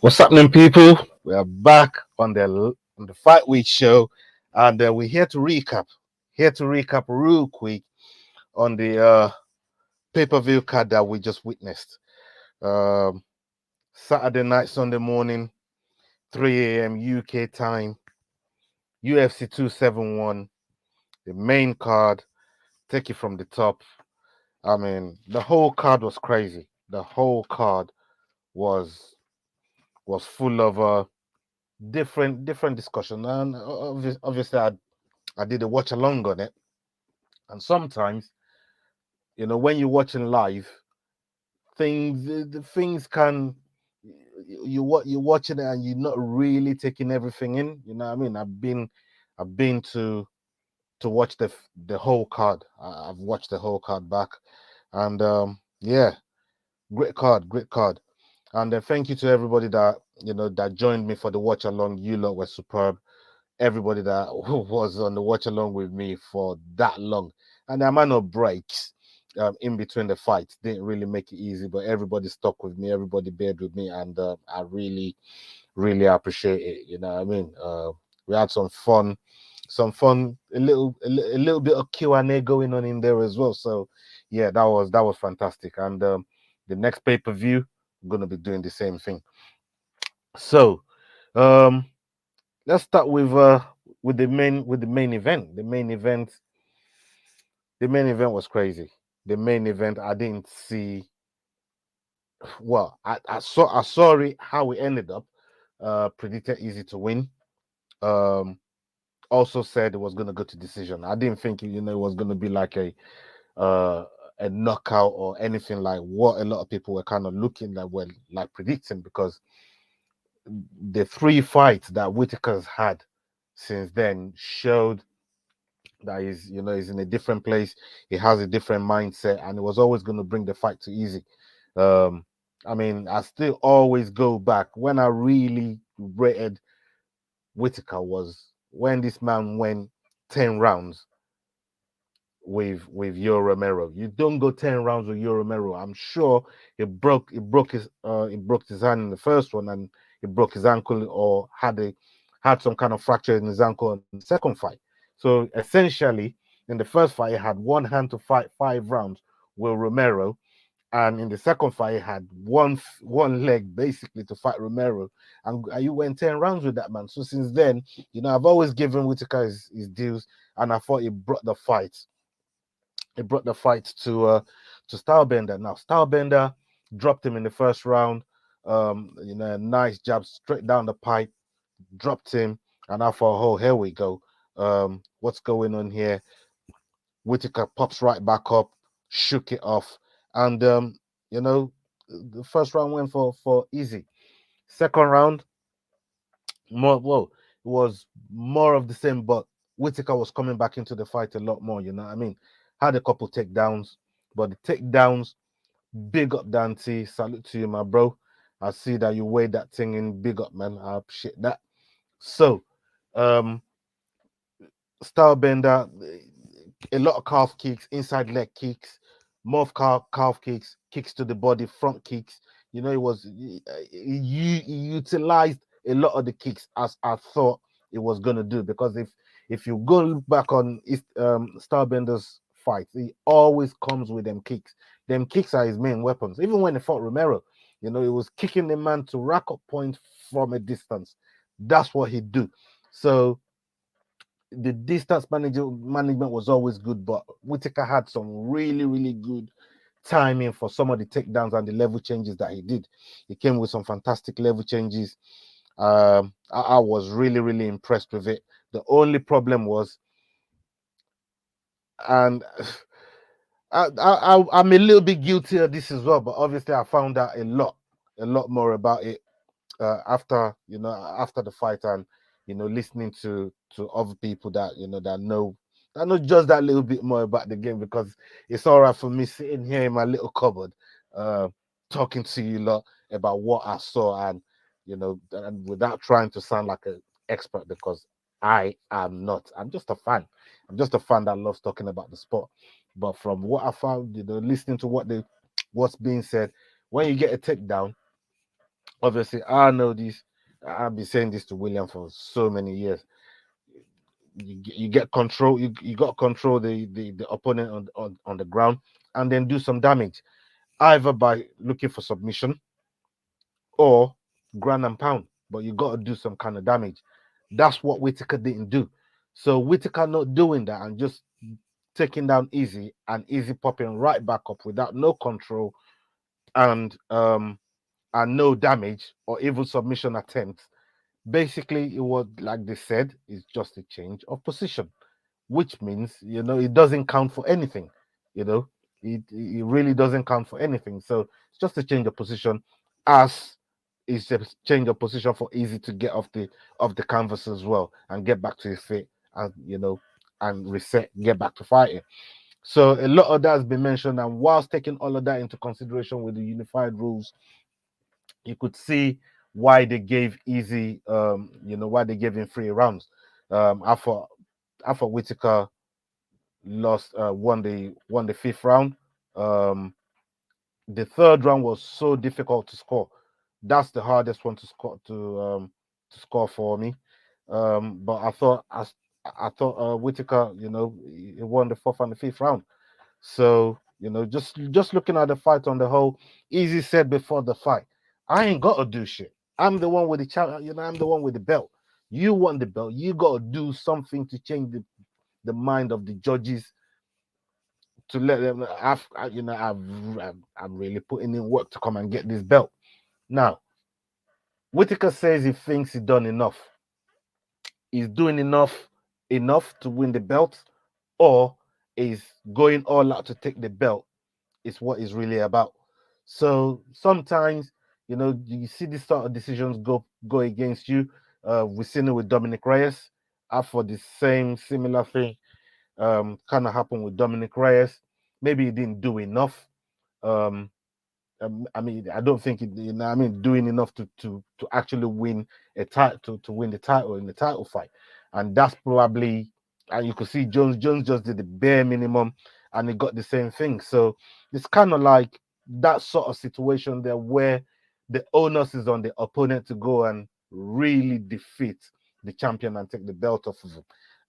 What's happening, people? We are back on the Fight Week show, and we're here to recap. Here to recap real quick on the pay-per-view card that we just witnessed. Um, Saturday night, Sunday morning, 3 a.m. UK time. UFC 271, the main card. Take it from the top. I mean, the whole card was crazy. The whole card was full of different discussion, and obviously I did a watch along on it. And sometimes, when you're watching live, the things can you're watching it and you're not really taking everything in. You know what I mean? I've been to watch the whole card. I've watched the whole card back, and yeah, great card, great card. And thank you to everybody that joined me for the watch along. You lot were superb. Everybody that was on the watch along with me for that long, and the amount of breaks in between the fights didn't really make it easy, but everybody stuck with me, everybody bared with me, and I really appreciate it. You know what I mean? We had some fun, a little bit of Q&A going on in there as well. So yeah, that was fantastic. And the next pay-per-view, I'm gonna be doing the same thing. So um let's start with the main event. The main event was crazy. The main event, I didn't see. Well, I saw it how it ended up. Predicted easy to win. Um, Also said it was gonna go to decision. I didn't think it was gonna be like uh a knockout or anything like what a lot of people were kind of looking at, were like predicting, because the three fights that Whittaker's had since then showed that he's in a different place. He has a different mindset, and it was always going to bring the fight to easy. Um, I mean, I still always go back when I really rated Whittaker was when this man went 10 rounds with Yo Romero. You don't go 10 rounds with Yo Romero. I'm sure he broke his hand in the first one, and he broke his ankle, or had some kind of fracture in his ankle in the second fight. So essentially, in the first fight, he had one hand to fight 5 rounds with Romero, and in the second fight, he had one leg basically to fight Romero, and you went 10 rounds with that man. So since then, I've always given Whittaker his dues, and I thought he brought the fight. It brought the fight to Stylebender. Now Stylebender dropped him in the first round. A nice jab straight down the pipe, dropped him, and I thought, oh, here we go. What's going on here? Whittaker pops right back up, shook it off, and the first round went for easy. Second round, it was more of the same, but Whittaker was coming back into the fight a lot more. You know what I mean? Had a couple takedowns, but the takedowns, big up Dante, salute to you, my bro. I see that you weighed that thing in. Big up, man. I appreciate that. So, um, Stylebender, a lot of calf kicks, inside leg kicks, more of calf kicks, kicks to the body, front kicks. He utilized a lot of the kicks as I thought it was gonna do, because if you go look back on Starbender's fights, he always comes with them kicks. Them kicks are his main weapons. Even when he fought Romero, he was kicking the man to rack up points from a distance. That's what he do. So the distance management was always good, but Whittaker had some really, really good timing for some of the takedowns and the level changes that he did. He came with some fantastic level changes. I was really, really impressed with it. The only problem was, and I'm a little bit guilty of this as well, but obviously I found out a lot more about it after the fight, and listening to other people that know just that little bit more about the game, because it's all right for me sitting here in my little cupboard uh talking to you lot about what I saw, and without trying to sound like an expert, because I am not. I'm just a fan. I'm just a fan that loves talking about the sport. But from what I found, listening to what's being said, when you get a takedown, Obviously, I know this. I've been saying this to William for so many years. You get control. You got to control the opponent on the ground, and then do some damage, either by looking for submission or ground and pound. But you got to do some kind of damage. That's what Whittaker didn't do. So Whittaker not doing that and just taking down easy and easy popping right back up without no control and no damage or even submission attempts. Basically, it was like they said, it's just a change of position, which means it doesn't count for anything. You know, it really doesn't count for anything. So it's just a change of position, as it's a change of position for Easy to get off the canvas as well and get back to his feet and and reset, get back to fighting. So a lot of that has been mentioned, and whilst taking all of that into consideration with the unified rules, you could see why they gave Easy, why they gave him 3 rounds. After Whitaker lost, won the 5th round. Um, the 3rd round was so difficult to score. That's the hardest one to score for me. But I thought Whitaker, he won the 4th and the 5th round. So just looking at the fight on the whole, Easy said before the fight, I ain't got to do shit. I'm the one with the I'm the one with the belt. You want the belt. You got to do something to change the mind of the judges, to let them know I'm really putting in work to come and get this belt. Now, Whitaker says he thinks he's done enough. He's doing enough to win the belt, or is going all out to take the belt is what it's really about. So sometimes, you see these sort of decisions go against you. We've seen it with Dominic Reyes. For the same similar thing, kind of happened with Dominic Reyes. Maybe he didn't do enough. Um, I mean, I don't think doing enough to actually win a title, to win the title in the title fight, and that's probably. And you could see Jones just did the bare minimum, and he got the same thing. So it's kind of like that sort of situation there, where the onus is on the opponent to go and really defeat the champion and take the belt off of him.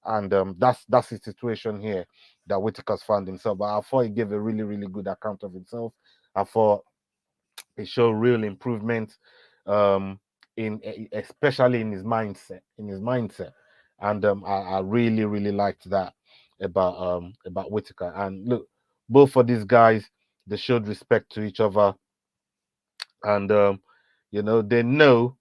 And that's the situation here that Whitaker's found himself. But I thought he gave a really, really good account of himself. I thought it showed real improvement, um, especially in his mindset. And I really, really liked that about Whitaker. And look, both of these guys, they showed respect to each other, and they know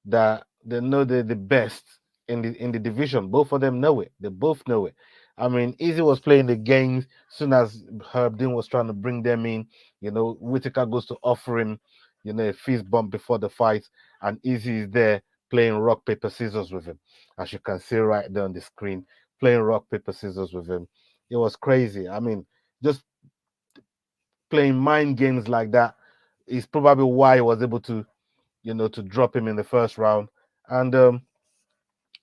they're the best in the division. Both of them know it. They both know it. I mean, Easy was playing the games. Soon as Herb Dean was trying to bring them in, Whitaker goes to offer him, a fist bump before the fight, and Easy is there playing rock paper scissors with him, as you can see right there on the screen, playing rock paper scissors with him. It was crazy. I mean, just playing mind games like that is probably why he was able to drop him in the 1st round. And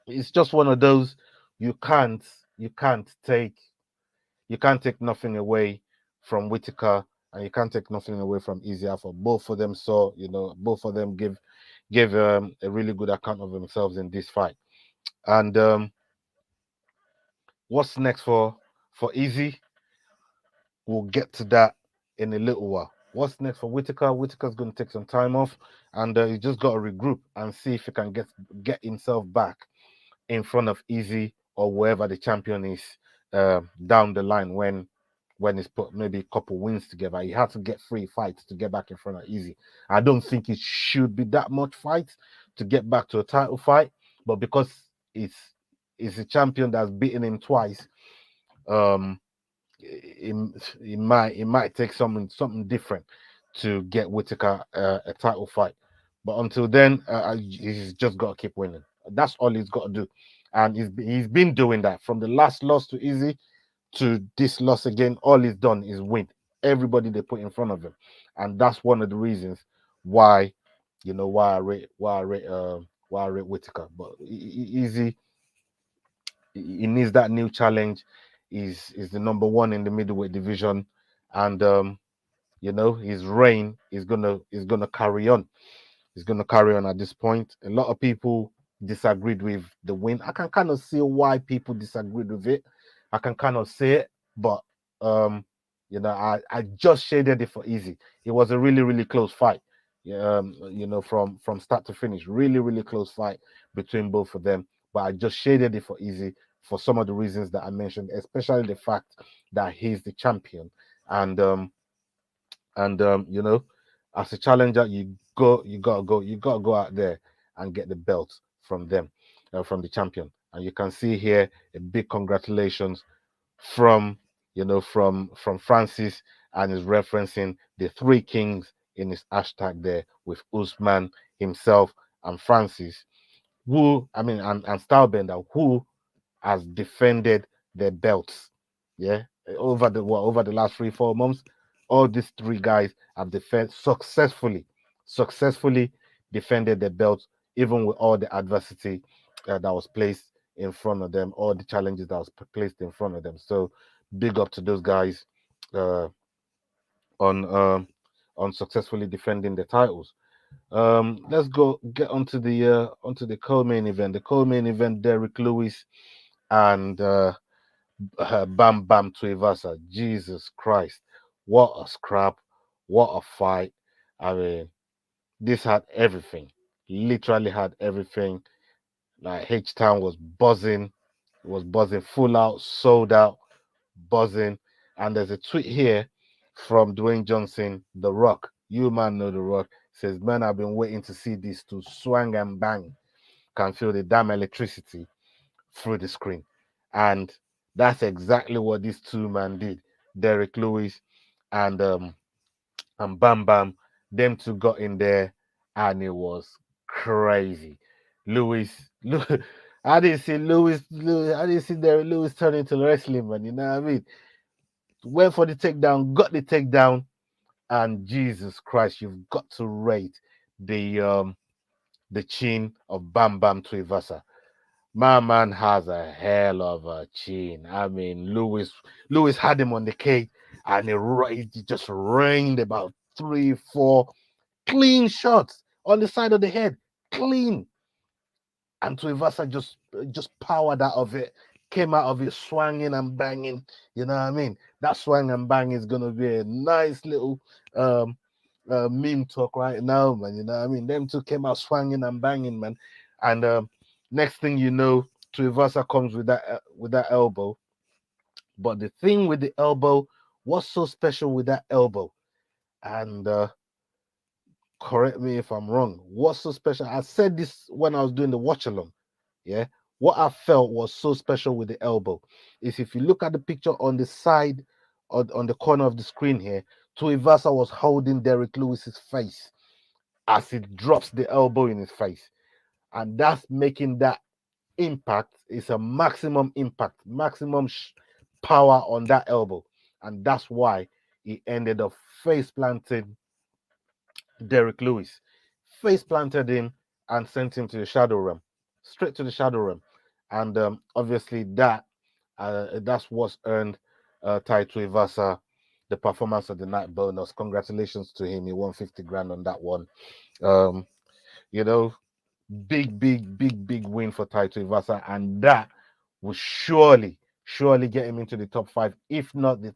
it's just one of those, you can't you can't take you can't take nothing away from Whitaker, and you can't take nothing away from Easy Alpha. Both of them both of them give a really good account of themselves in this fight. And what's next for Easy? We'll get to that in a little while. What's next for Whitaker? Whitaker's going to take some time off, and he just got to regroup and see if he can get himself back in front of Easy or wherever the champion is, down the line, when he's put maybe a couple wins together. He had to get 3 fights to get back in front of Easy. I don't think it should be that much fight to get back to a title fight, but because it's a champion that's beaten him twice, um, it might take something different to get Whitaker a title fight. But until then, he's just got to keep winning. That's all he's got to do, and he's been doing that from the last loss to Easy to this loss again. All he's done is win everybody they put in front of him, and that's one of the reasons why why I rate Whitaker. But Easy, he needs that new challenge. Is the number one in the middleweight division, and his reign is gonna carry on. He's going to carry on at this point. A lot of people disagreed with the win. I can kind of see why people disagreed with it. I can kind of see it, but I just shaded it for easy. It was a really, really close fight. From start to finish, really, really close fight between both of them. But I just shaded it for easy for some of the reasons that I mentioned, especially the fact that he's the champion, and as a challenger, you gotta go out there and get the belt from them, from the champion. And you can see here a big congratulations from from Francis, and is referencing the three kings in his hashtag there with Usman himself and Francis, who and Stylebender, who has defended their belts. Yeah, over the last 3-4 months, all these three guys have successfully defended their belts, even with all the adversity that was placed in front of them, all the challenges that was placed in front of them. So, big up to those guys uh, on successfully defending the titles. Let's get onto the co-main event. The co-main event: Derrick Lewis and Bam Bam Tuivasa. Jesus Christ, what a scrap, what a fight! I mean, this had everything. Literally had everything. Like H Town was buzzing, full out, sold out, buzzing. And there's a tweet here from Dwayne Johnson, The Rock. You man know The Rock. Says, man, I've been waiting to see these two swang and bang. Can feel the damn electricity through the screen. And that's exactly what these two men did. Derek Lewis and Bam Bam. Them two got in there and it was crazy. Lewis, I didn't see I didn't see Derek Lewis turn into wrestling, man. You know what I mean? Went for the takedown, got the takedown, and Jesus Christ, you've got to rate the chin of Bam Bam Tuivasa. My man has a hell of a chin. I mean, Lewis had him on the cage, and he just rained about 3-4 clean shots on the side of the head, clean. And Tuivasa just powered out of it, came out of it swinging and banging. You know what I mean? That swing and bang is gonna be a nice little meme talk right now, man. You know what I mean? Them two came out swinging and banging, man. And next thing you know, Tuivasa comes with that elbow. But the thing with the elbow, what's so special with that elbow? And correct me if I'm wrong. What's so special? I said this when I was doing the watch along. Yeah. What I felt was so special with the elbow is if you look at the picture on the side, on the corner of the screen here, Tuivasa was holding Derek Lewis's face as he drops the elbow in his face. And that's making that impact is a maximum impact, maximum power on that elbow. And that's why he ended up face planting Derek Lewis, face planted him and sent him to the shadow realm, straight to the shadow realm. And obviously that's what's earned Tai Tuivasa the performance of the night bonus. Congratulations to him. He won 50 grand on that one. Um, you know, big win for Tai Tuivasa, and that will surely get him into the top 5, if not the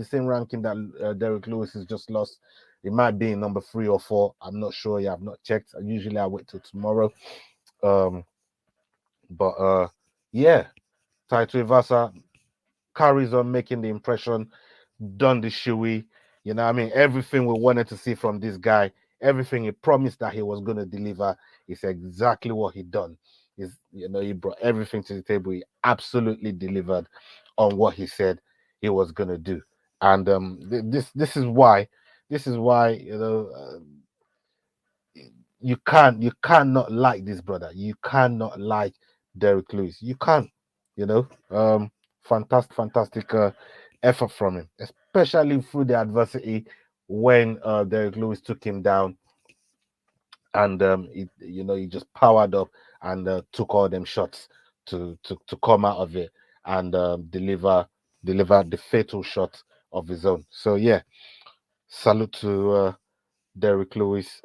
same ranking that Derek Lewis has just lost. It might be in number 3 or 4. I'm not sure. Yeah, I've not checked. Usually I wait till tomorrow. But yeah, Tai Tuivasa carries on making the impression, done the shoey. You know what I mean? Everything we wanted to see from this guy, everything he promised that he was going to deliver is exactly what he done. He brought everything to the table. He absolutely delivered on what he said he was going to do. And this is why you cannot like this brother. You cannot like Derek Lewis. You can't. Fantastic effort from him, especially through the adversity when Derek Lewis took him down, and he just powered up and took all them shots to come out of it and deliver the fatal shot of his own. So yeah, salute to Derek Lewis,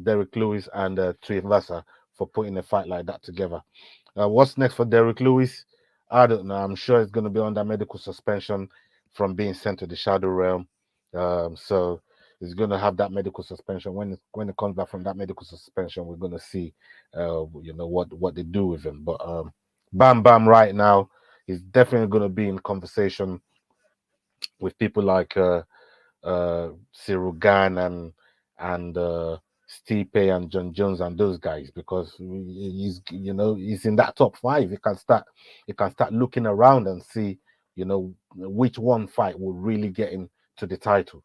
Derek Lewis and Tuivasa for putting a fight like that together. What's next for Derek Lewis? I don't know. I'm sure it's going to be under medical suspension from being sent to the Shadow Realm. So he's going to have that medical suspension. When it comes back from that medical suspension, we're going to see, what they do with him. But Bam Bam right now, he's definitely going to be in conversation with people like Cyril Gann and Stipe and John Jones and those guys, because he's in that top five. You can start looking around and see which one fight will really get him to the title.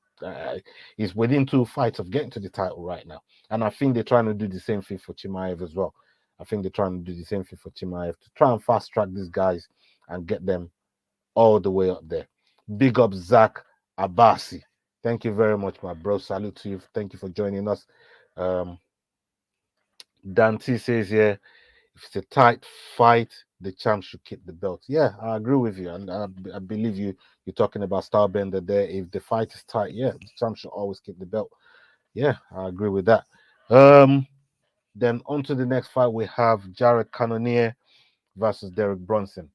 He's within 2 fights of getting to the title right now, and I think they're trying to do the same thing for Chimaev as well. I think they're trying to do the same thing for Chimaev to try and fast track these guys and get them all the way up there. Big up Zach Abasi. Thank you very much, my bro. Salute to you. Thank you for joining us. Dante says, yeah, if it's a tight fight, the champ should keep the belt. Yeah, I agree with you. And I believe you're talking about Starbender there. If the fight is tight, yeah, the champ should always keep the belt. Yeah, I agree with that. Then on to the next fight, we have Jared Cannonier versus Derek Bronson.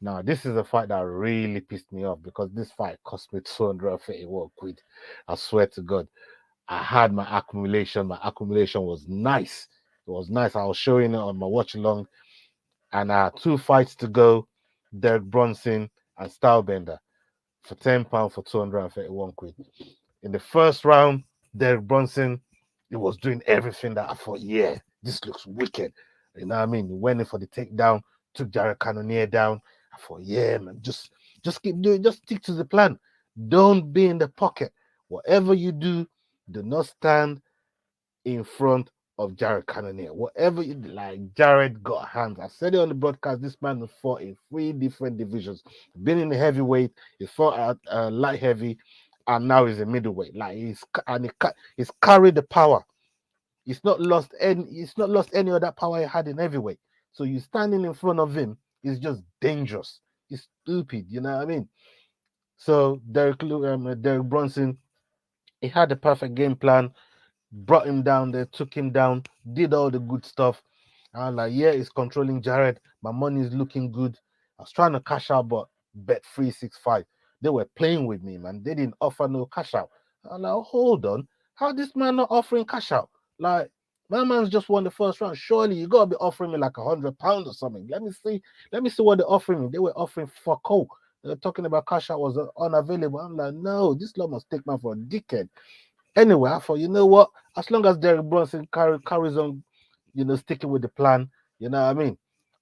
Now, this is a fight that really pissed me off because this fight cost me 231 quid. I swear to God. I had my accumulation. My accumulation was nice. It was nice. I was showing it on my watch along, and I had 2 fights to go. Derek Bronson and Stylebender for £10 for 231 quid. In the first round, Derek Bronson, he was doing everything that I thought, yeah, this looks wicked. You know what I mean? He went in for the takedown, took Jared Cannonier down. I thought, yeah, man, just keep doing, just stick to the plan. Don't be in the pocket. Whatever you do not stand in front of Jared Cannonier. Whatever you like, Jared got hands. I said it on the broadcast. This man has fought in 3 different divisions. Been in the heavyweight, he fought at light heavy, and now he's a middleweight. Like he's carried the power. He's not lost any of that power he had in heavyweight. So you standing in front of him is just dangerous. It's stupid, you know what I mean? So Derek Bronson, he had the perfect game plan, brought him down there, took him down, did all the good stuff. I was like, yeah, it's controlling Jared. My money is looking good. I was trying to cash out, but bet 365. They were playing with me, man. They didn't offer no cash out. I'm like, hold on. How this man not offering cash out? Like, my man's just won the first round. Surely you gotta be offering me like £100 or something. Let me see what they're offering me. They were offering for coke. They're talking about cash out was unavailable. I'm like, no, this lot must take man for a dickhead. Anyway, I thought, you know what? As long as Derek Bronson carries on, sticking with the plan, you know what I mean?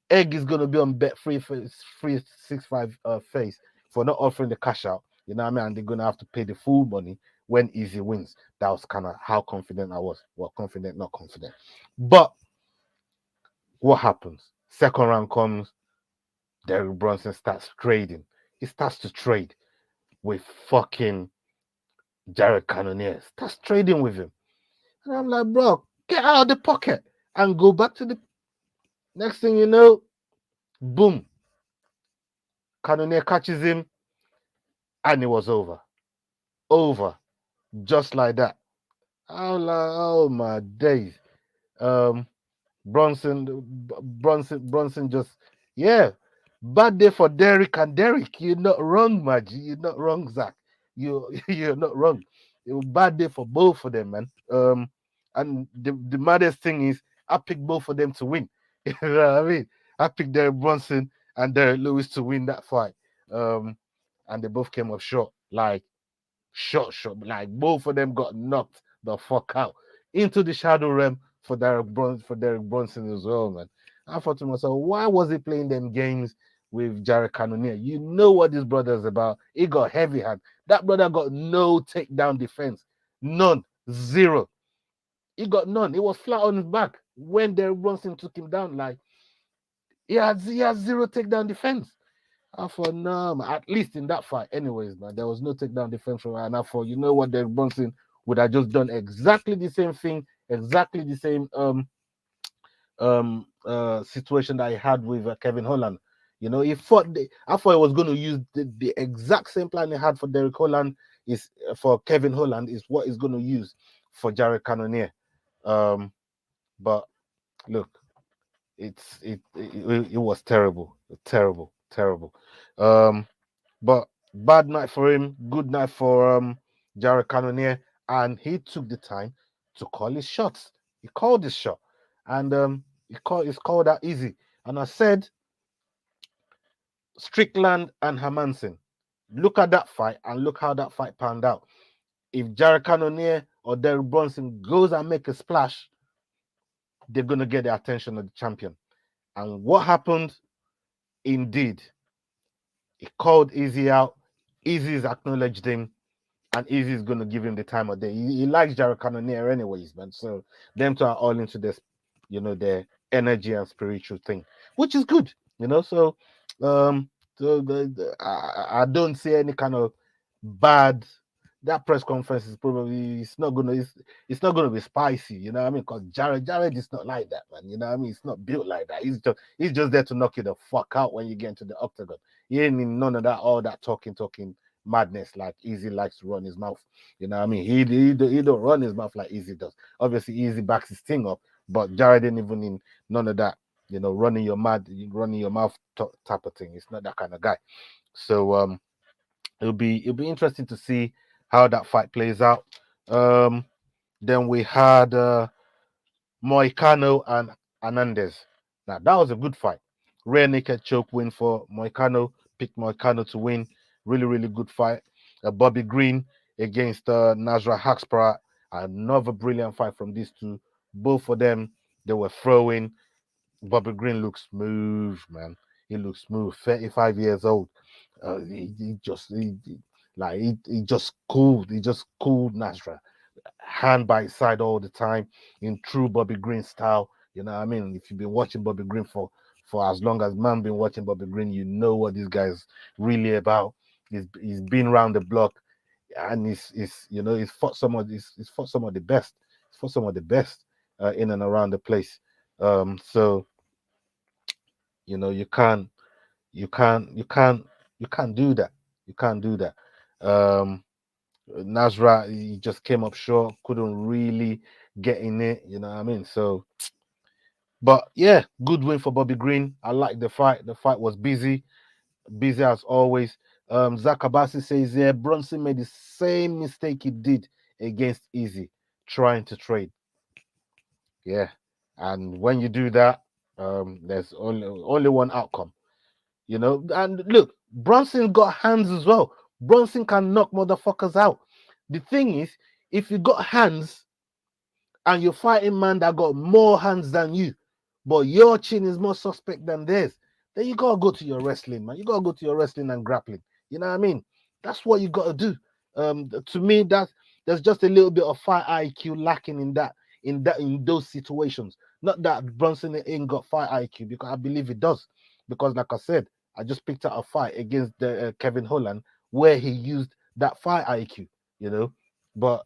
Egg is gonna be on bet 365 face for not offering the cash out. You know what I mean? And they're gonna have to pay the full money when Easy wins. That was kind of how confident I was. Well, confident, not confident. But what happens? Second round comes, Derek Bronson starts trading. He starts to trade with fucking Jared Cannonier. Starts trading with him. And I'm like, bro, get out of the pocket and go back to the next thing you know, boom. Cannonier catches him and it was over. Over. Just like that. I'm like, oh my days. Bronson just, yeah. Bad day for Derek and Derek. You're not wrong, Maggie. You're not wrong, Zach. You're not wrong. It was a bad day for both of them, man. And the maddest thing is I picked both of them to win. You know what I mean? I picked Derek Bronson and Derek Lewis to win that fight. And they both came up short. Like short. Like both of them got knocked the fuck out into the shadow realm for Derek Bronson as well, man. I thought to myself, why was he playing them games with Jared Cannonier? You know what this brother is about. He got heavy hand. That brother got no takedown defense. None. Zero. He got none. He was flat on his back when Derek Bronson took him down. Like, he had zero takedown defense. I thought, no, man, at least in that fight, anyways, man, there was no takedown defense from her. And I thought, you know what, Derek Bronson would have just done exactly the same thing, exactly the same situation that I had with Kevin Holland. You know, I thought he was going to use the exact same plan he had for Derek Holland is for Kevin Holland is what he's going to use for Jared Cannonier. But look, it was terrible, terrible. Um, but bad night for him, good night for Jared Cannonier, and he took the time to call his shots. He called his shot, and it's called that easy. And I said, Strickland and Hermanson, look at that fight and look how that fight panned out. If Jared Cannonier or Derek Bronson goes and make a splash, they're gonna get the attention of the champion. And what happened? Indeed, he called Easy out. Easy's acknowledged him, and Easy's gonna give him the time of day. He likes Jared Cannonier anyways, man. So them two are all into this, their energy and spiritual thing, which is good, So, I don't see any kind of bad. That press conference is probably it's not gonna be spicy, you know what I mean? Because Jared is not like that, man. You know what I mean? It's not built like that. He's just there to knock you the fuck out when you get into the octagon. He ain't in none of that all that talking madness like Easy likes to run his mouth. You know what I mean? He don't run his mouth like Easy does. Obviously, Easy backs his thing up, but Jared ain't even in none of that. Running your mouth type of thing. It's not that kind of guy. So it'll be interesting to see how that fight plays out. Then we had Moicano and Hernandez. Now that was a good fight. Rear naked choke win for Moicano. Picked Moicano to win. Really, really good fight. Bobby Green against Nasra Haxprat. Another brilliant fight from these two. Both of them, they were throwing. Bobby Green looks smooth, man. He looks smooth. 35 years old. He just cooled. He just cooled Nasra. Hand by his side all the time in true Bobby Green style. You know what I mean? If you've been watching Bobby Green for as long as man been watching Bobby Green, you know what this guy's really about. He's been around the block, and he's fought some of the best. He's fought some of the best in and around the place. So you can't do that. You can't do that. Nasra, he just came up short, couldn't really get in it, you know what I mean? So, but yeah, good win for Bobby Green. I like the fight. The fight was busy as always. Zach Abasi says, yeah, Bronson made the same mistake he did against Easy, trying to trade. Yeah, and when you do that, there's only one outcome, And look, Bronson got hands as well. Bronson can knock motherfuckers out. The thing is, if you got hands and you're fighting man that got more hands than you, but your chin is more suspect than theirs, then you gotta go to your wrestling, man. You gotta go to your wrestling and grappling. You know what I mean? That's what you gotta do. To me, there's just a little bit of fight IQ lacking in those situations. Not that Bronson ain't got fight IQ, because I believe it does. Because like I said, I just picked out a fight against Kevin Holland where he used that fight IQ, but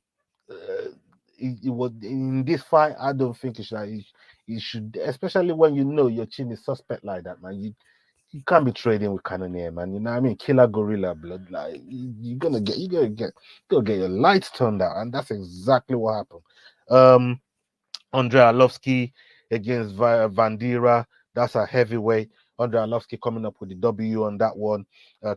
it was in this fight. I don't think you should, especially when your chin is suspect like that, man. You can't be trading with Kanoneer, man. You know what I mean? Killer gorilla blood. Like you're gonna get your lights turned out, and that's exactly what happened. Andre Arlovsky against Vandera. That's a heavyweight. Andre Arlovsky coming up with the W on that one.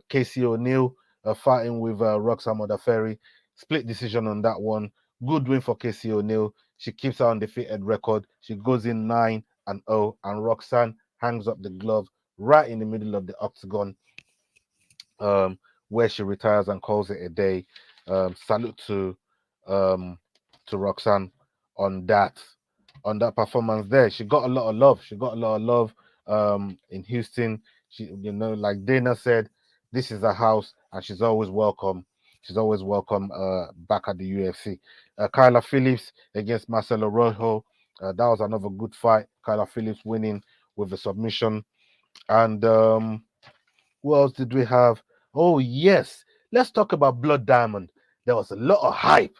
Casey O'Neill fighting with Roxanne Modafferi. Split decision on that one. Good win for Casey O'Neill. She keeps her undefeated record. She goes in 9-0, and Roxanne hangs up the glove right in the middle of the octagon, where she retires and calls it a day. Salute to Roxanne on that performance there. She got a lot of love. In Houston. She, like Dana said, this is a house, and she's always welcome. She's always welcome back at the UFC. Kyla Phillips against Marcelo Rojo. That was another good fight. Kyla Phillips winning with a submission. And who else did we have? Oh, yes. Let's talk about Blood Diamond. There was a lot of hype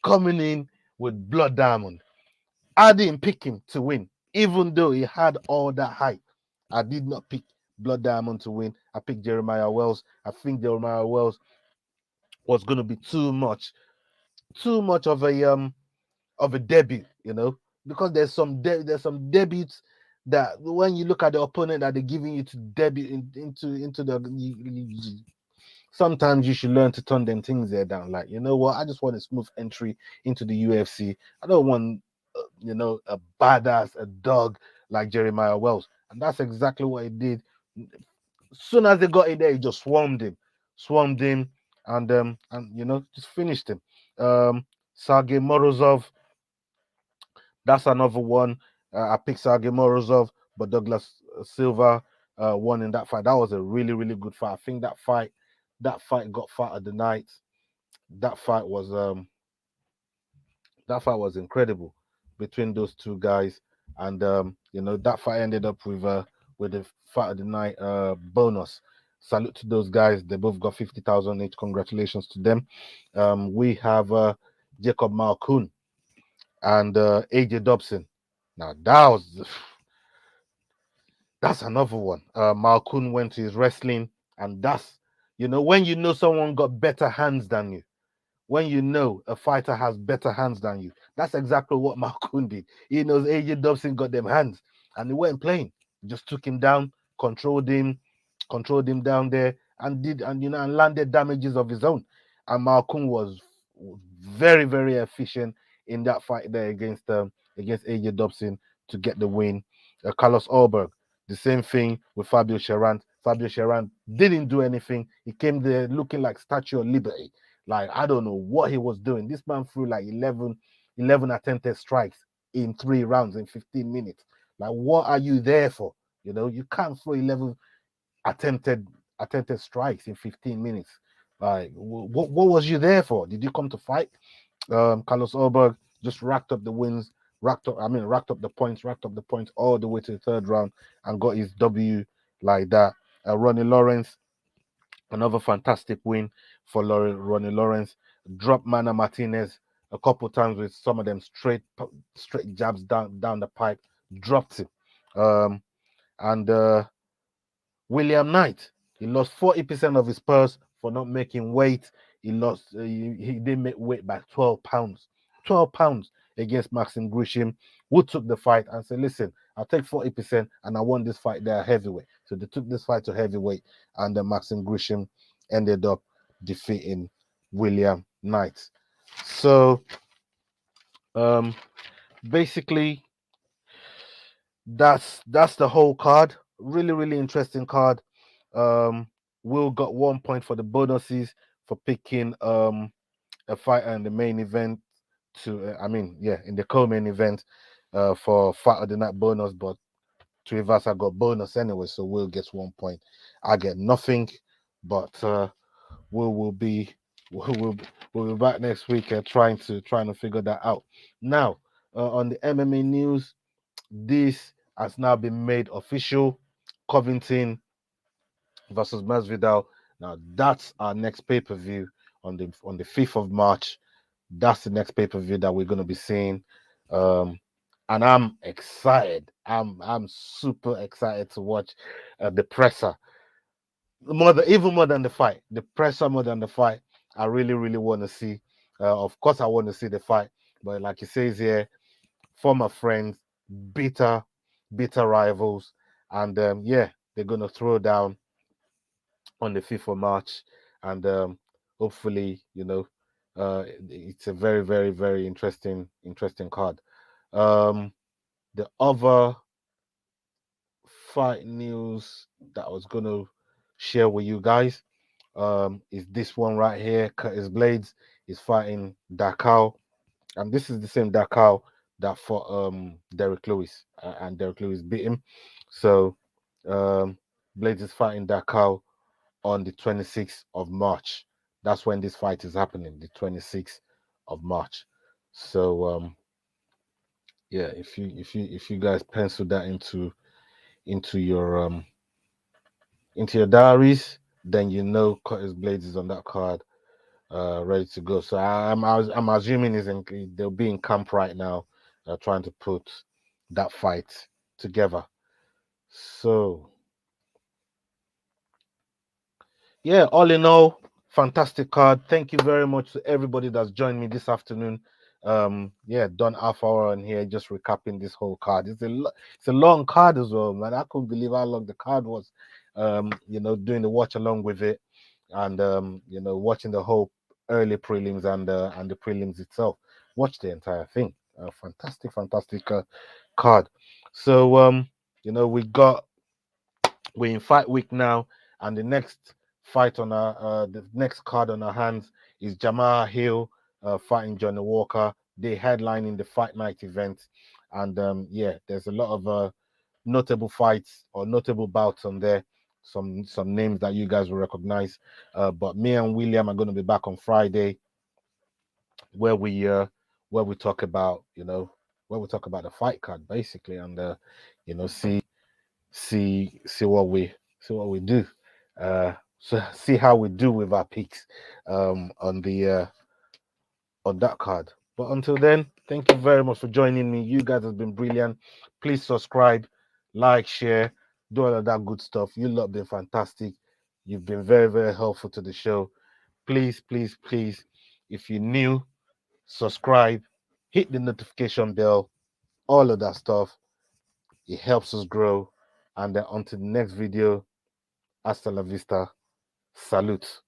coming in with Blood Diamond. I didn't pick him to win, even though he had all that hype. I did not pick Blood Diamond to win. I picked Jeremiah Wells. I think Jeremiah Wells was going to be too much too much of a debut, you know, because there's some debuts that when you look at the opponent that they're giving you to debut into the sometimes you should learn to turn them things there down. Like, you know what, I just want a smooth entry into the UFC. I don't want a badass, a dog like Jeremiah Wells, and that's exactly what he did. As soon as they got in there, he just swarmed him, and just finished him. Sergey Morozov, that's another one. I picked Sergey Morozov, but Douglas Silva won in that fight. That was a really, really good fight. I think that fight got fight of the night. That fight was incredible between those two guys, and that fight ended up with the fight of the night bonus. Salute to those guys. They both got 50,000 each. Congratulations to them. We have Jacob Malkoun and AJ Dobson. Now that's another one. Malkoun went to his wrestling, and that's when someone got better hands than you, when a fighter has better hands than you. That's exactly what Malkoun did. He knows AJ Dobson got them hands, and he weren't playing. Just took him down, controlled him down there, and landed damages of his own. And Malkoun was very, very efficient in that fight there against AJ Dobson to get the win. Carlos Ulberg, the same thing with Fabio Cherant. Fabio Cherant didn't do anything. He came there looking like Statue of Liberty. Like, I don't know what he was doing. This man threw like 11 attempted strikes in 3 rounds in 15 minutes. Like, what are you there for? You can't throw 11 attempted strikes in 15 minutes. Like, what was you there for? Did you come to fight? Carlos Ulberg just racked up the wins, racked up the points all the way to the 3rd round and got his W like that. Ronnie Lawrence, another fantastic win for Ronnie Lawrence. Dropped Mana Martinez a couple times with some of them straight jabs down the pipe. Dropped him. And William Knight, he lost 40% of his purse for not making weight. He lost. He didn't make weight by 12 pounds. 12 pounds against Maxim Grisham, who took the fight and said, "Listen, I'll take 40% and I want this fight there heavyweight." So they took this fight to heavyweight, and then Maxim Grisham ended up defeating William Knight. So basically that's the whole card. Really, really interesting card. Will got 1 point for the bonuses for picking a fighter in the main event in the co-main event for fight of the night bonus, but two of us I got bonus anyway, so Will gets 1 point. I get nothing, but Will be we'll be back next week trying to figure that out. Now, on the MMA news, this has now been made official. Covington versus Mezvidel. Now that's our next pay-per-view on the 5th of March. That's the next pay-per-view that we're going to be seeing. And I'm excited. I'm super excited to watch the presser. Even more than the fight. The presser more than the fight. I really, really want to see. Of course, I want to see the fight. But like it says here, former friends, bitter rivals. And they're going to throw down on the 5th of March. And hopefully, it's a very, very, very interesting card. The other fight news that I was going to share with you guys is this one right here. Curtis Blades is fighting Dakar, and this is the same Dakar that fought Derek Lewis, and Derek Lewis beat him. So Blades is fighting Dakar on the 26th of March. That's when this fight is happening, the 26th of March. So yeah, if you guys pencil that into your diaries, then Curtis Blades is on that card, ready to go. So I'm assuming they'll be in camp right now, trying to put that fight together. So yeah, all in all, fantastic card. Thank you very much to everybody that's joined me this afternoon. Yeah, done half hour on here just recapping this whole card. It's a long card as well, man. I couldn't believe how long the card was. Doing the watch along with it, and watching the whole early prelims and the prelims itself. Watch the entire thing. Fantastic card. So we're in fight week now, and the next fight on our the next card on our hands is Jamal Hill fighting Johnny Walker. They headlining the fight night event, and yeah, there's a lot of notable fights or notable bouts on there. Some names that you guys will recognize. But me and William are going to be back on Friday, where we talk about the fight card basically, and see what we do. So see how we do with our picks on that card. But until then, thank you very much for joining me. You guys have been brilliant. Please subscribe, like, share, do all of that good stuff. You lot have been fantastic. You've been very, very helpful to the show. Please, please, please, if you're new, subscribe, hit the notification bell, all of that stuff. It helps us grow. And then until the next video, hasta la vista. Salute.